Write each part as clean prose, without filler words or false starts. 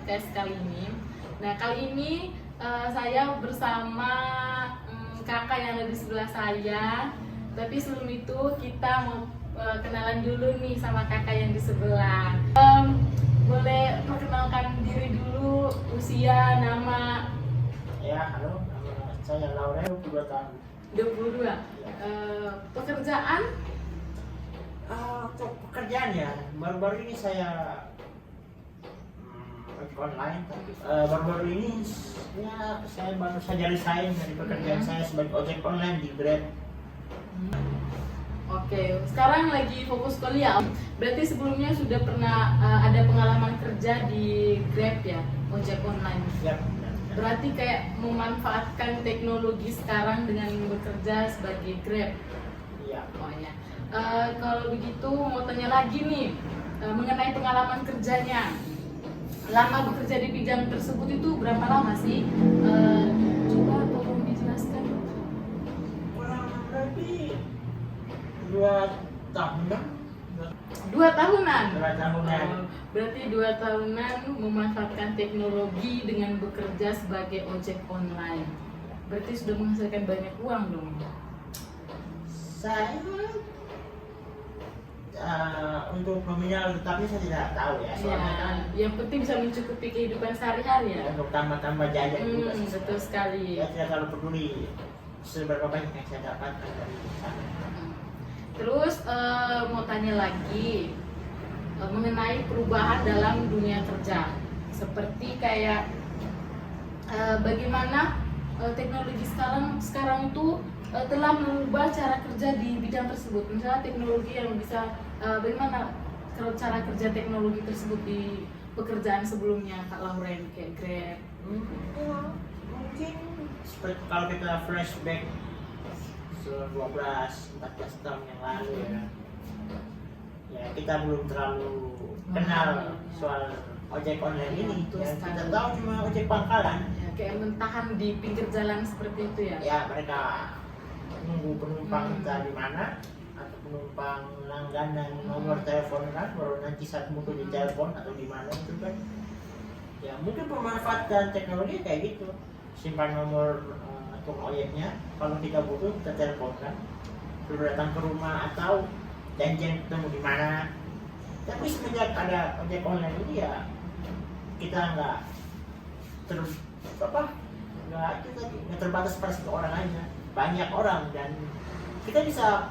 podcast kali ini. Nah, kali ini saya bersama kakak yang ada di sebelah saya. Tapi sebelum itu kita mau kenalan dulu nih sama kakak yang di sebelah. Boleh perkenalkan diri dulu, usia, nama. Ya, halo, nama saya Laura, 22 tahun. 22. Pekerjaan? Untuk pekerjaan ya, baru-baru ini saya ojek online, tapi baru-baru ini ya saya baru saja resign dari pekerjaan saya sebagai ojek online di Grab. Oke, sekarang lagi fokus kuliah. Berarti sebelumnya sudah pernah ada pengalaman kerja di Grab ya, ojek online. Ya, Berarti kayak memanfaatkan teknologi sekarang dengan bekerja sebagai Grab. iya. Oh ya. Kalau begitu mau tanya lagi nih mengenai pengalaman kerjanya. Lama bekerja di bidang tersebut itu berapa lama sih? Coba tolong dijelaskan. Kurang lebih 2 tahunan. 2 tahunan. 2 tahunan. Berarti 2 tahunan memanfaatkan teknologi dengan bekerja sebagai ojek online. Berarti sudah menghasilkan banyak uang dong. Saya untuk nominal tetapnya saya tidak tahu ya, soalnya kan Yang penting bisa mencukupi kehidupan sehari-hari ya. untuk tambah-tambah jajan juga sih. Betul sekali. Ya tidak terlalu peduli seberapa banyak yang saya dapatkan dari sana. Terus mau tanya lagi mengenai perubahan dalam dunia kerja, seperti kayak bagaimana teknologi sekarang itu telah mengubah cara kerja di bidang tersebut. Misalnya teknologi yang bisa bagaimana cara kerja teknologi tersebut di pekerjaan sebelumnya Kak Lauren kayak Grab. Mungkin seperti kalau kita flashback 12-14 tahun yang lalu ya kita belum terlalu kenal soal ojek online ini. Yang kita tahu cuma ojek pangkalan Ya, kayak mentahan di pinggir jalan seperti itu ya. ya, mereka nunggu penumpang kita di mana atau penumpang langganan nomor telepon kan, baru nanti saat muncul di telepon atau di mana itu kan. Ya mungkin pemanfaatan teknologi kayak gitu, simpan nomor tukang ojeknya, kalau kita butuh kita telepon kan, suruh datang ke rumah atau janjian ketemu di mana. Tapi semenjak ada ojek online ini ya kita nggak nggak terbatas pada satu orang aja, banyak orang, dan kita bisa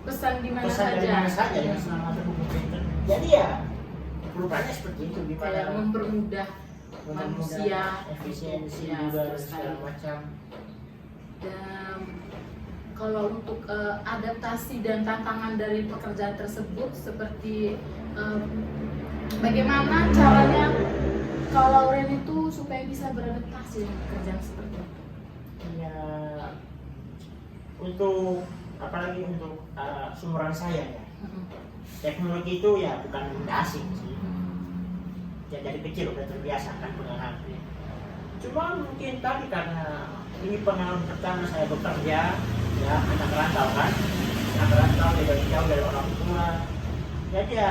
Pesan di mana pesan dari saja. mana saja Ya. dengan selama terhubung ke internet. Jadi ya perubahannya seperti itu, Kayak gimana mempermudah manusia, efisiensi ya, juga betul sekali. segala macam. Dan kalau untuk adaptasi dan tantangan dari pekerjaan tersebut seperti bagaimana caranya kalau Lauren itu supaya bisa beradaptasi dengan pekerjaan seperti itu? Ya untuk apalagi untuk seumuran saya ya, teknologi itu ya bukan benda asing sih. Ya dari kecil udah terbiasa kan pengalamannya. Cuma mungkin tadi karena ini pengalaman pertama saya bekerja, ya anak rantau kan, anak rantau dari jauh dari orang tua. Jadi ya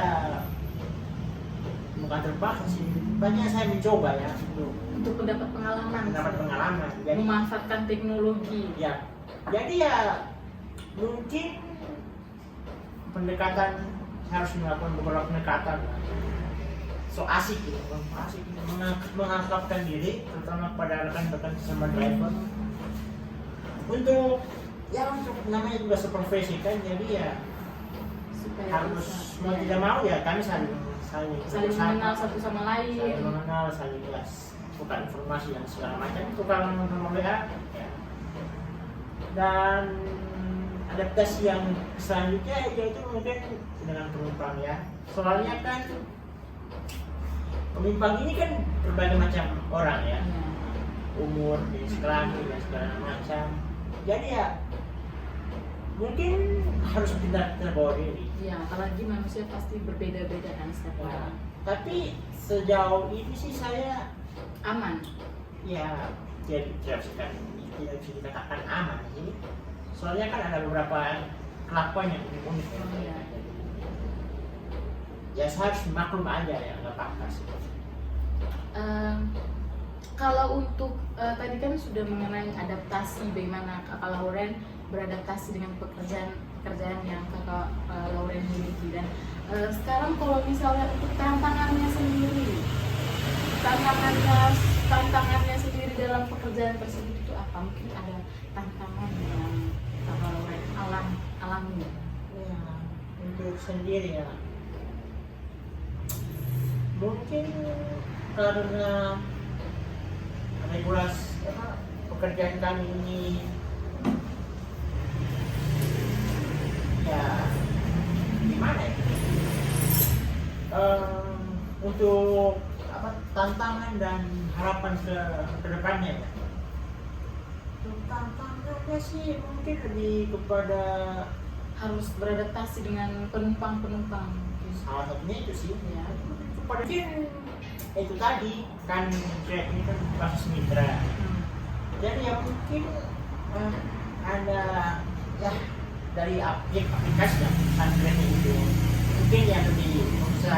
bukan terpaksa sih, banyak saya mencoba ya Untuk mendapat pengalaman, Jadi memanfaatkan teknologi. ya, jadi ya mungkin pendekatan harus melakukan beberapa pendekatan. So asik gitu, mengakrabkan diri, terutama pada rekan-rekan sesama driver. Untuk namanya juga seprofesi kan, jadi ya Supaya harus bisa, mau ya, tidak mau ya kami saling mengenal satu sama lain. saling mengenal, saling tukar informasi dan segala macam, tukar nomor WA ya. Dan adaptasi yang selanjutnya yaitu mungkin dengan penumpang ya, soalnya kan penumpang ini kan berbagai macam orang ya, umur, jenis kelamin dan segala macam. Jadi ya mungkin harus kita terbawa diri. Ya, apalagi manusia pasti berbeda-beda kan setiap Ya, orang. tapi sejauh ini sih saya Aman. ya tidak bisa dikatakan aman sih. Soalnya kan ada beberapa kelakuan yang unik ya. Oh, iya. Ya saya harus maklum aja ya, nggak apa-apa sih. Kalau untuk tadi kan sudah mengenai adaptasi, bagaimana Kakak Lauren beradaptasi dengan pekerjaan yang Kakak Lauren miliki, dan sekarang kalau misalnya untuk tantangannya sendiri, tantangannya sendiri dalam pekerjaan tersebut itu apa? Mungkin ada tantangan yang Kakak Lauren alami. Ya, untuk sendiri ya, mungkin karena regulasi pekerjaan kami ini ya gimana ya, untuk tantangan dan harapan ke depannya ya. Tantangannya sih mungkin lebih kepada Harus beradaptasi dengan penumpang. salah satunya itu sih Ya. kepada itu tadi kan Grab ini kan basis mitra, jadi ya mungkin ada ya dari aplikasi ya Grab itu mungkin yang lebih bisa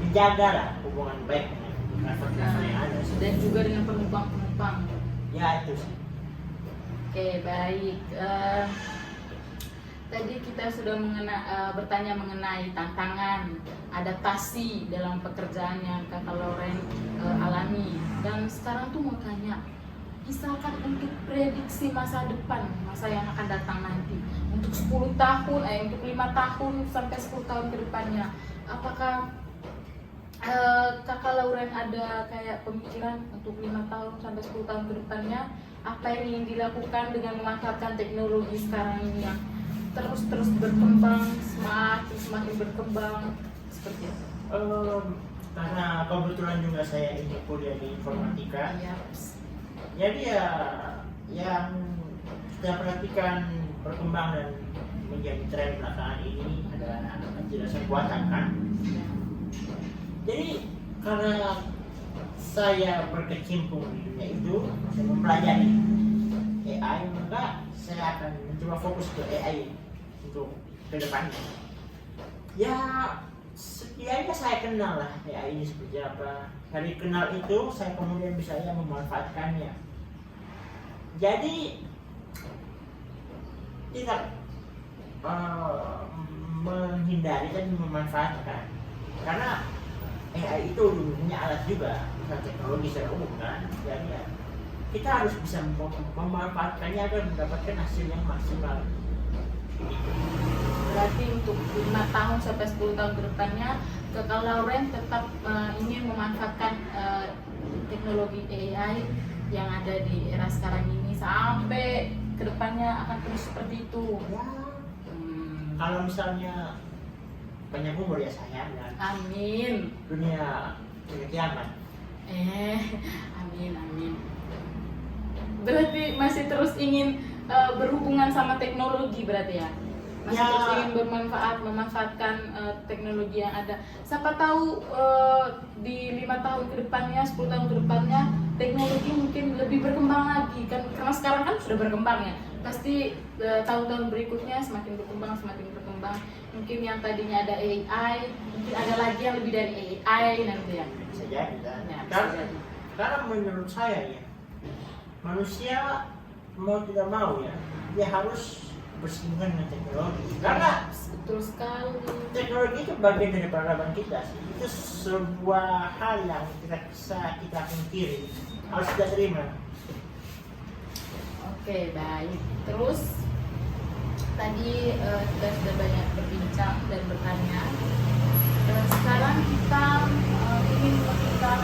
menjaga lah hubungan baik dengan driver yang ada sih. Dan juga dengan penumpang. Ya itu sih. Oke, baik. Tadi kita sudah bertanya mengenai tantangan, adaptasi dalam pekerjaan yang Kakak Lauren alami. Dan sekarang tuh mau tanya, misalkan untuk prediksi masa depan, masa yang akan datang nanti, untuk 10 tahun, untuk 5 tahun sampai 10 tahun ke depannya, apakah Kakak Lauren ada kayak pemikiran untuk 5 tahun sampai 10 tahun ke depannya, apa yang ingin dilakukan dengan memanfaatkan teknologi sekarang ini yang terus berkembang, semakin berkembang seperti itu? Karena kebetulan juga saya ini kuliah di informatika, Ya. jadi ya yang kita perhatikan berkembang dan menjadi tren belakangan ini adalah penjelasan buatan kan. Jadi karena saya berkecimpung di dunia itu, saya mempelajari AI, maka saya akan mencoba fokus ke AI untuk ke depannya. Ya setidaknya saya kenal lah AI ini seperti apa. Dari kenal itu saya kemudian bisa memanfaatkannya. Jadi tidak menghindari dan memanfaatkan, karena AI itu punya alat juga, bukan teknologi secara umum kan. Jadi ya, kita harus bisa memanfaatkannya agar mendapatkan hasil yang maksimal. Berarti untuk 5 tahun sampai 10 tahun ke depannya, Kakak Lauren tetap ingin memanfaatkan teknologi AI yang ada di era sekarang ini sampai ke depannya akan terus seperti itu. Ya, kalau misalnya banyak umur ya saya, dan Amin. dunia kiamat. Amin. Berarti masih terus ingin berhubungan sama teknologi berarti ya? Masih Ya. terus ingin memanfaatkan teknologi yang ada. Siapa tahu di 5 tahun ke depannya, 10 tahun ke depannya teknologi mungkin lebih berkembang lagi kan, karena sekarang kan sudah berkembang ya. Pasti tahun-tahun berikutnya semakin berkembang. Mungkin yang tadinya ada AI, mungkin ada lagi yang lebih dari AI nanti ya. Bisa jadi kan? Ya, bisa jadi. Karena menurut saya ya, manusia mau tidak mau ya, dia harus bersinggungan dengan teknologi. Karena Betul sekali. teknologi itu bagian dari peradaban kita sih. Itu sebuah hal yang kita pungkiri, harus kita terima. Oke, baik. Terus tadi kita sudah banyak berbincang dan bertanya. Dan sekarang kita ingin melakukan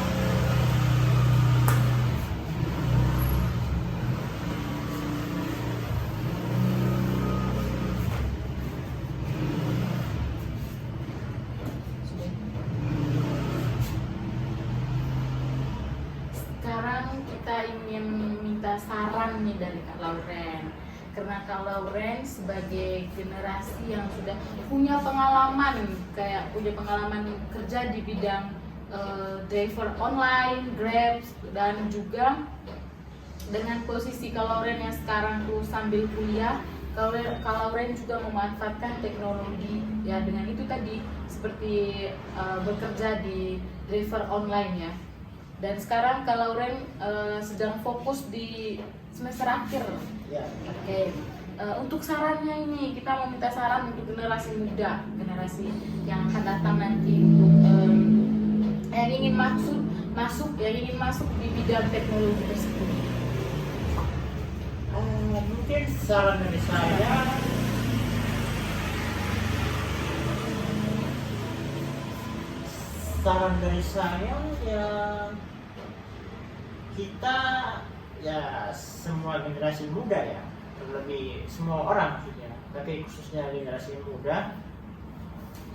saran nih dari Kak Lauren, karena Kak Lauren sebagai generasi yang sudah punya pengalaman kerja di bidang driver online, Grab, dan juga dengan posisi Kak Lauren yang sekarang tuh sambil kuliah kalau Ren juga memanfaatkan teknologi ya dengan itu tadi seperti bekerja di driver online ya. Dan sekarang kalau Ren sedang fokus di semester akhir. Ya. Oke. Untuk sarannya ini kita mau minta saran untuk generasi muda, generasi yang akan datang nanti untuk yang ingin masuk di bidang teknologi tersebut. Mungkin saran dari saya ya kita ya semua generasi muda ya, terlebih semua orang maksudnya, tapi khususnya generasi muda,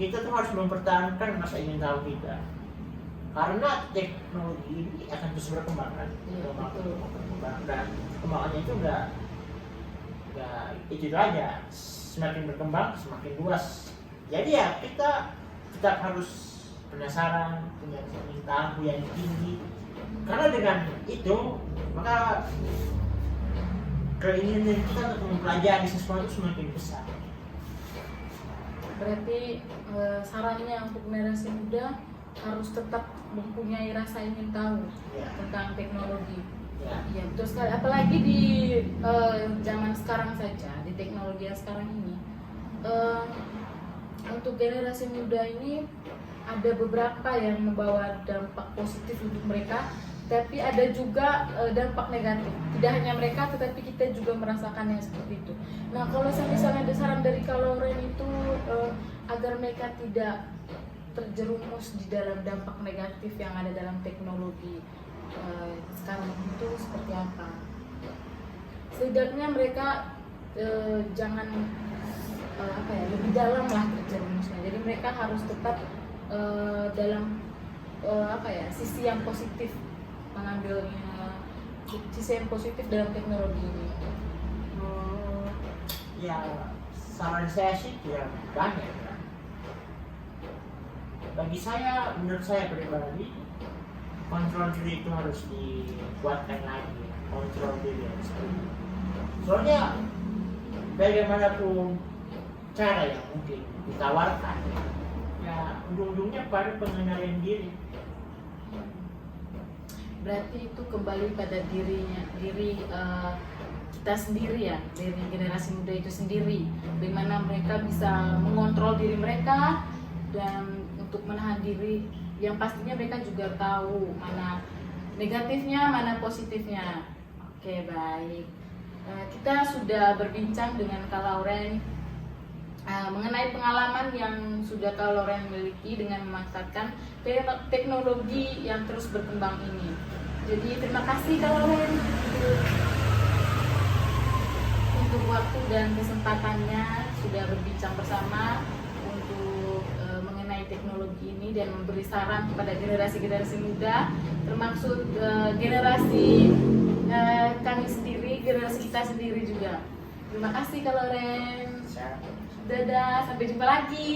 kita tuh harus mempertahankan masa ingin tahu kita, karena teknologi ini akan terus berkembang kan. Dan kembangannya itu enggak itu aja, semakin berkembang semakin luas. Jadi ya kita tetap harus penasaran, punya ingin tahu yang tinggi, karena dengan itu maka keinginan kita untuk mempelajari sesuatu semakin besar. Berarti sarannya untuk generasi muda harus tetap mempunyai rasa ingin tahu tentang teknologi. Ya betul sekali. Apalagi di zaman sekarang saja, di teknologi yang sekarang ini, untuk generasi muda ini ada beberapa yang membawa dampak positif untuk mereka, tapi ada juga dampak negatif. Tidak hanya mereka, tetapi kita juga merasakannya seperti itu. Nah, kalau misalnya ada saran dari kalau Ren itu agar mereka tidak terjerumus di dalam dampak negatif yang ada dalam teknologi sekarang itu seperti apa? Setidaknya mereka jangan lebih dalam lah terjerumusnya. Jadi mereka harus tetap dalam sisi yang positif, mengambilnya sisi yang positif dalam teknologi ini. Ya saran saya sih ya banyak ya. Bagi saya, menurut saya pribadi, kontrol diri itu harus dikuatkan lagi, kontrol diri harus soalnya bagaimanapun cara yang mungkin ditawarkan ya ujung-ujungnya pada pengendalian diri. Berarti itu kembali pada diri kita sendiri ya, dari generasi muda itu sendiri, bagaimana mereka bisa mengontrol diri mereka dan untuk menahan diri, yang pastinya mereka juga tahu mana negatifnya, mana positifnya. Oke, baik. Kita sudah berbincang dengan Kak Lauren mengenai pengalaman yang sudah Kak Lauren miliki dengan memanfaatkan teknologi yang terus berkembang ini. Jadi terima kasih Kak Lauren untuk waktu dan kesempatannya sudah berbincang bersama untuk mengenai teknologi ini dan memberi saran kepada generasi-generasi muda, termasuk generasi kami sendiri, generasi kita sendiri juga. Terima kasih Kak Lauren. Dadah, sampai jumpa lagi.